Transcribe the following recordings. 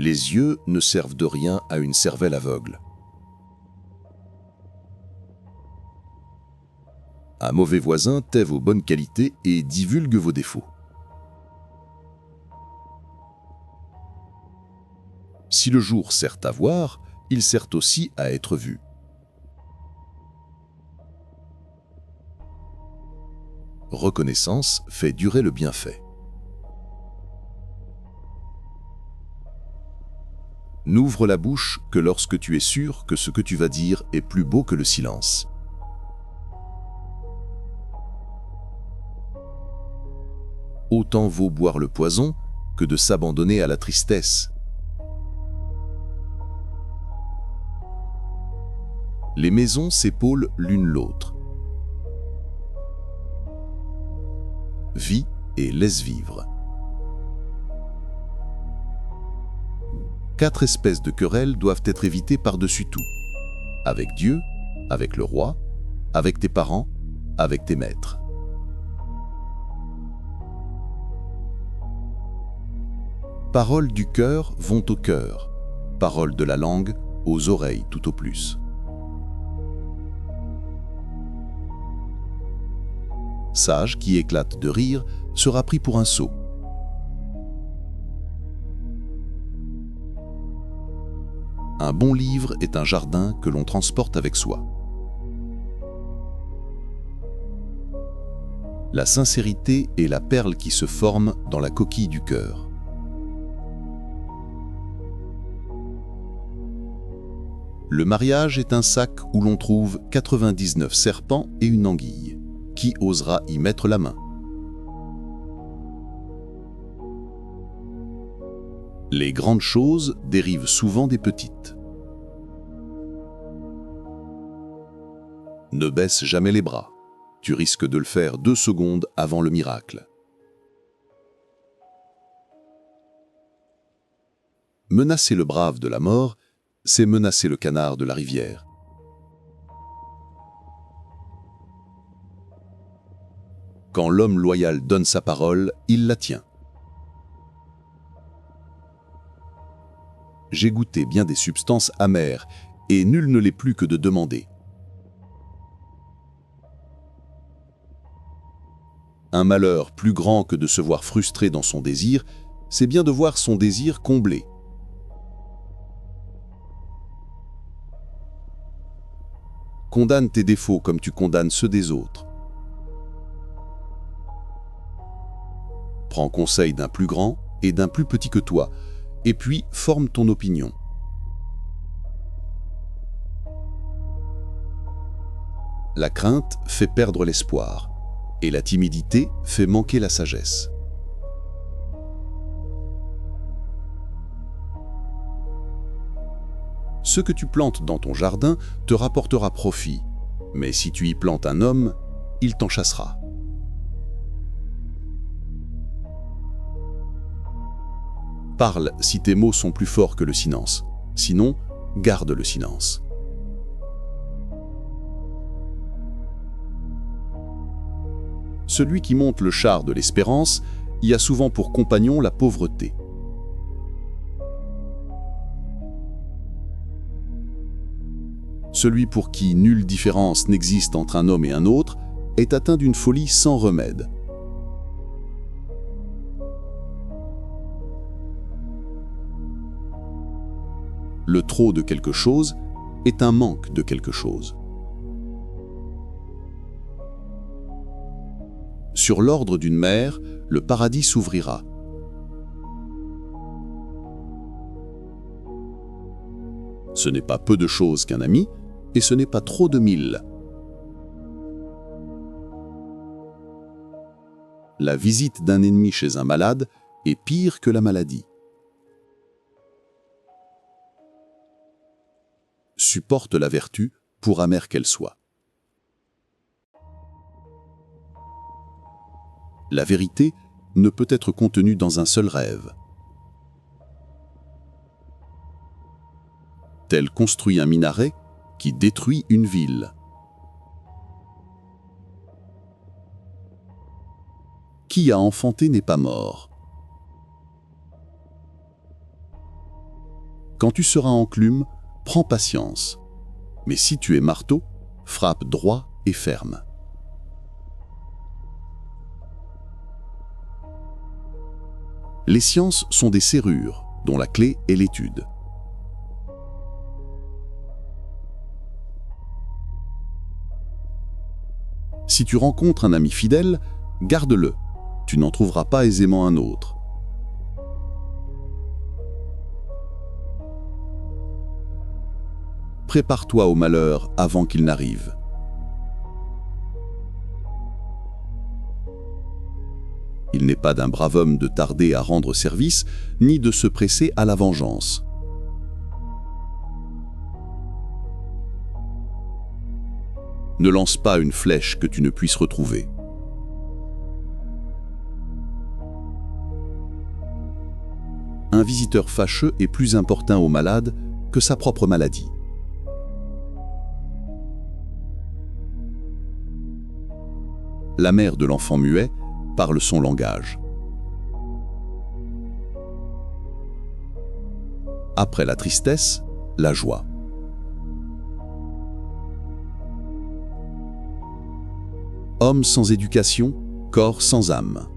Les yeux ne servent de rien à une cervelle aveugle. Un mauvais voisin tait vos bonnes qualités et divulgue vos défauts. Si le jour sert à voir, il sert aussi à être vu. Reconnaissance fait durer le bienfait. N'ouvre la bouche que lorsque tu es sûr que ce que tu vas dire est plus beau que le silence. Autant vaut boire le poison que de s'abandonner à la tristesse. Les maisons s'épaulent l'une l'autre. Vis et laisse vivre. 4 espèces de querelles doivent être évitées par-dessus tout. Avec Dieu, avec le roi, avec tes parents, avec tes maîtres. Paroles du cœur vont au cœur, paroles de la langue aux oreilles tout au plus. Sage qui éclate de rire sera pris pour un sot. Un bon livre est un jardin que l'on transporte avec soi. La sincérité est la perle qui se forme dans la coquille du cœur. Le mariage est un sac où l'on trouve 99 serpents et une anguille. Qui osera y mettre la main? Les grandes choses dérivent souvent des petites. Ne baisse jamais les bras. Tu risques de le faire 2 secondes avant le miracle. Menacer le brave de la mort, c'est menacer le canard de la rivière. Quand l'homme loyal donne sa parole, il la tient. J'ai goûté bien des substances amères, et nul ne l'est plus que de demander. Un malheur plus grand que de se voir frustré dans son désir, c'est bien de voir son désir comblé. Condamne tes défauts comme tu condamnes ceux des autres. Prends conseil d'un plus grand et d'un plus petit que toi, et puis forme ton opinion. La crainte fait perdre l'espoir, et la timidité fait manquer la sagesse. Ce que tu plantes dans ton jardin te rapportera profit, mais si tu y plantes un homme, il t'en chassera. Parle si tes mots sont plus forts que le silence, sinon, garde le silence. Celui qui monte le char de l'espérance y a souvent pour compagnon la pauvreté. Celui pour qui nulle différence n'existe entre un homme et un autre est atteint d'une folie sans remède. Le trop de quelque chose est un manque de quelque chose. Sur l'ordre d'une mère, le paradis s'ouvrira. Ce n'est pas peu de choses qu'un ami, et ce n'est pas trop de 1000. La visite d'un ennemi chez un malade est pire que la maladie. Supporte la vertu, pour amère qu'elle soit. La vérité ne peut être contenue dans un seul rêve. Tel construit un minaret qui détruit une ville. Qui a enfanté n'est pas mort. Quand tu seras enclume, prends patience. Mais si tu es marteau, frappe droit et ferme. Les sciences sont des serrures, dont la clé est l'étude. Si tu rencontres un ami fidèle, garde-le. Tu n'en trouveras pas aisément un autre. Prépare-toi au malheur avant qu'il n'arrive. Il n'est pas d'un brave homme de tarder à rendre service, ni de se presser à la vengeance. Ne lance pas une flèche que tu ne puisses retrouver. Un visiteur fâcheux est plus importun au malade que sa propre maladie. La mère de l'enfant muet parle son langage. Après la tristesse, la joie. Homme sans éducation, corps sans âme.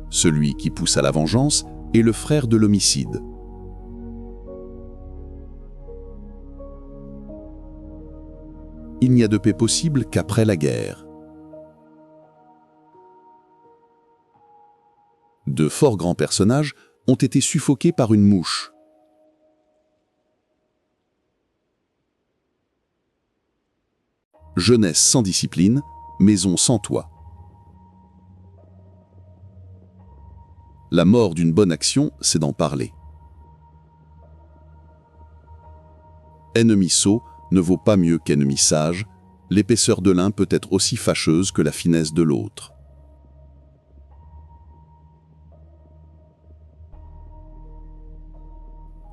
Celui qui pousse à la vengeance est le frère de l'homicide. Il n'y a de paix possible qu'après la guerre. De fort grands personnages ont été suffoqués par une mouche. Jeunesse sans discipline, maison sans toit. La mort d'une bonne action, c'est d'en parler. Ennemi sot ne vaut pas mieux qu'ennemi sage, l'épaisseur de l'un peut être aussi fâcheuse que la finesse de l'autre.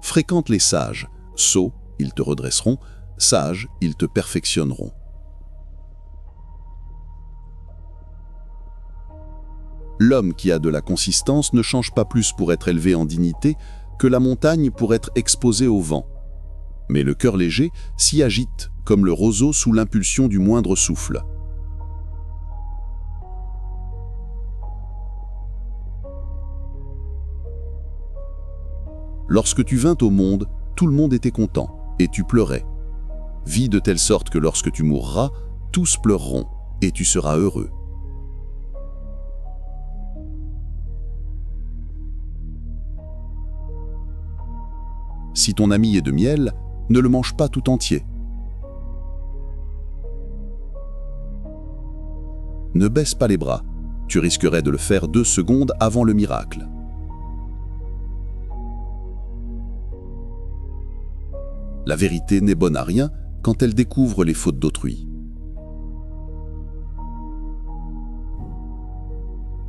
Fréquente les sages, sots, ils te redresseront, sages, ils te perfectionneront. L'homme qui a de la consistance ne change pas plus pour être élevé en dignité que la montagne pour être exposée au vent. Mais le cœur léger s'y agite comme le roseau sous l'impulsion du moindre souffle. Lorsque tu vins au monde, tout le monde était content, et tu pleurais. Vis de telle sorte que lorsque tu mourras, tous pleureront, et tu seras heureux. Si ton ami est de miel, ne le mange pas tout entier. Ne baisse pas les bras, tu risquerais de le faire 2 secondes avant le miracle. La vérité n'est bonne à rien quand elle découvre les fautes d'autrui.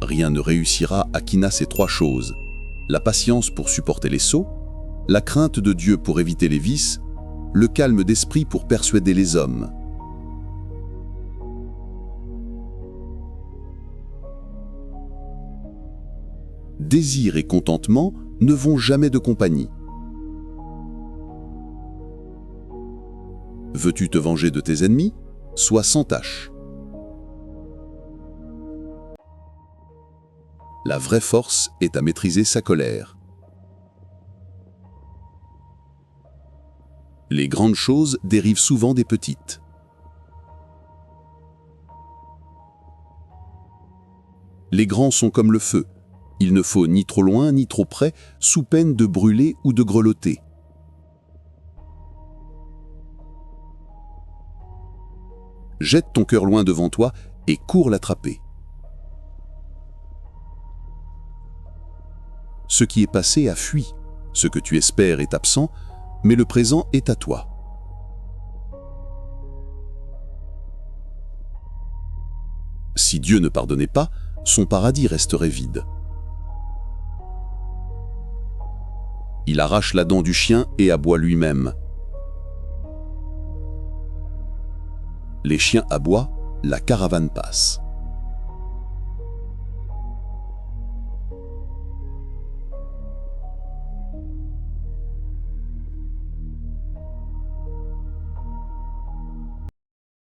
Rien ne réussira à qui n'a ces 3 choses: la patience pour supporter les sots, la crainte de Dieu pour éviter les vices, le calme d'esprit pour persuader les hommes. Désir et contentement ne vont jamais de compagnie. Veux-tu te venger de tes ennemis? Sois sans tache. La vraie force est à maîtriser sa colère. Les grandes choses dérivent souvent des petites. Les grands sont comme le feu. Il ne faut ni trop loin ni trop près, sous peine de brûler ou de grelotter. Jette ton cœur loin devant toi et cours l'attraper. Ce qui est passé a fui, ce que tu espères est absent, mais le présent est à toi. Si Dieu ne pardonnait pas, son paradis resterait vide. Il arrache la dent du chien et aboie lui-même. Les chiens aboient, la caravane passe.